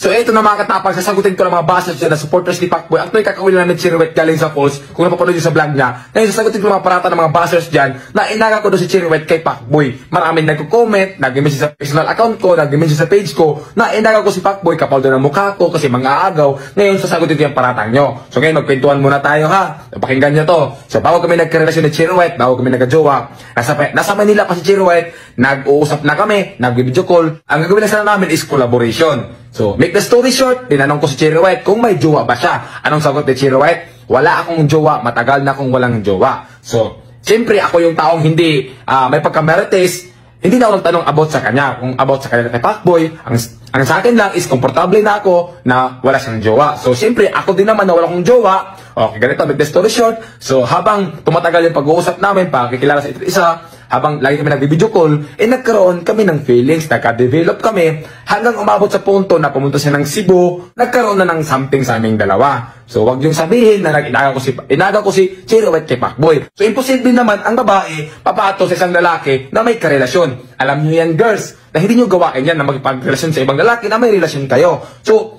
So ito na mga katapang, sasagutin ko ng mga bashers dyan na supporters ni Pacboy. At may kakawin lang ni Chiriwet galing sa polls, kung napapanood nyo sa vlog niya. Ngayon sasagutin ko mga parata ng mga bashers dyan na inaga ko doon si Chiriwet kay Pacboy. Maraming nagko-comment, nag-message sa personal account ko, nag-message sa page ko, na inaga ko si Pacboy kapal doon ang mukha ko kasi mga agaw. Ngayon sasagutin ko yung paratang nyo. So ngayon magkwentuhan muna tayo ha. Pakinggan nyo to. So bago kami nagkarelasyon ni Chiriwet, bago kami nagka-jowa, nasa Manila pa si Chiriwet, nag-uusap na kami, nag-video call. Ang gagawin lang sana namin is collaboration. So, make the story short, tinanong ko si Chiriwet kung may jowa ba siya. Anong sagot ni Chiriwet? Wala akong jowa, matagal na akong walang jowa. So, siyempre ako yung taong hindi may pagkamerites, hindi na ako nagtanong about sa kanya. Kung about sa kanya kay Pacboy, ang sa akin lang is komportable na ako na wala siyang jowa. So, siyempre ako din naman na wala akong jowa. Okay, ganito, make the story short. So, habang tumatagal yung pag-uusap namin, pakikilala sa isa't isa, habang lagi kami nag-video call, nagkaroon kami ng feelings, nagka-develop kami, hanggang umabot sa punto na pumunta siya ng Cebu, nagkaroon na ng something sa aming dalawa. So, wag yung sabihin na inaga ko si Chiriwet kay Pacboy. So, imposible naman ang babae papato sa isang lalaki na may karelasyon. Alam nyo yan, girls, na hindi nyo gawain yan na magpagrelasyon sa ibang lalaki na may relasyon kayo. So,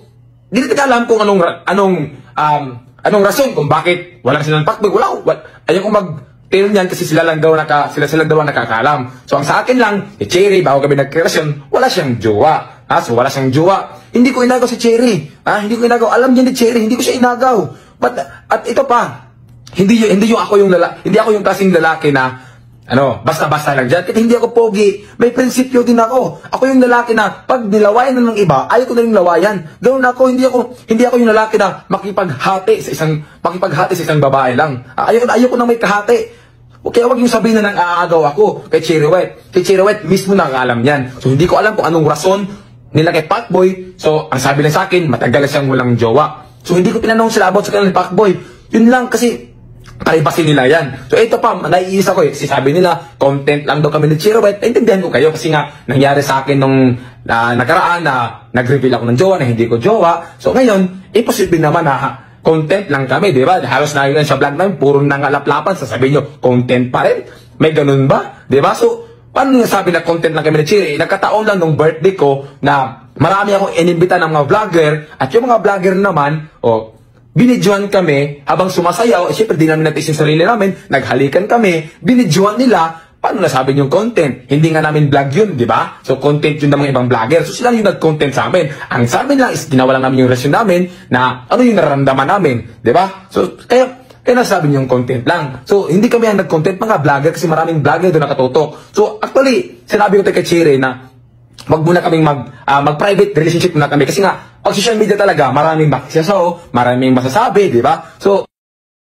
hindi natin alam kung anong rason kung bakit wala silang Pacboy. Ayaw kong pero niyan kasi sila lang daw ang nakakaalam. So ang sa akin lang, si Cherry, bago kami nagkarelasyon, wala siyang jowa. So wala siyang jowa. Hindi ko inagaw si Cherry. Hindi ko inagaw. Alam niya ni Cherry, hindi ko siya inagaw. At ito pa, hindi ako yung klaseng lalaki na basta-basta lang dyan. Kasi hindi ako pogi. May prinsipyo din ako. Ako yung lalaki na pag nilawayan na ng iba, ayaw ko na rin lawayan. Ganoon ako, hindi ako yung lalaki na makipaghati sa isang babae lang. Ayaw ko na may kahati. Kaya wag yung sabihin na nang aagaw ako kay Chiriwet. Kay Chiriwet mismo nakakaalam yan. So hindi ko alam kung anong rason nila kay Pacboy. So ang sabi lang sa akin, matagal siyang walang jowa. So hindi ko tinanong sila about sa kanila ni Pacboy. Yun lang kasi privacy nila yan. So ito pa, naiisa ko eh. Sabi nila, content lang daw kami ni Chiriwet. Naintindihan ko kayo kasi nga nangyari sa akin nung nakaraan na nag-reveal ako ng jowa na hindi ko jowa. So ngayon, imposible naman na content lang kami, di ba? Halos na yun sa vlog namin, puro nangalaplapan, sasabihin nyo, content pa rin? May ganun ba? Di ba? So, paano nga sabi na content lang kami ni Chiri? Nagkataon lang nung birthday ko na marami akong inimbita ng mga vlogger at yung mga vlogger naman, binidyohan kami habang sumasayaw, syempre di namin natin yung sarili namin, naghalikan kami, binidyohan nila. Paano nasabi yung content? Hindi nga namin vlog yun, di ba? So, content yun ng mga ibang vlogger. So, sila yung nag-content sa amin. Ang sa amin lang is ginawa lang namin yung relasyon namin na ano yung nararamdaman namin, di ba? So, kaya nasabi yung content lang. So, hindi kami ang nag-content, mga vlogger, kasi maraming vlogger doon nakatutok. So, actually, sinabi ko kay Cherry na wag muna kaming mag-private relationship muna kami kasi nga, pag social media talaga, maraming makisasaw, maraming masasabi, di ba? So,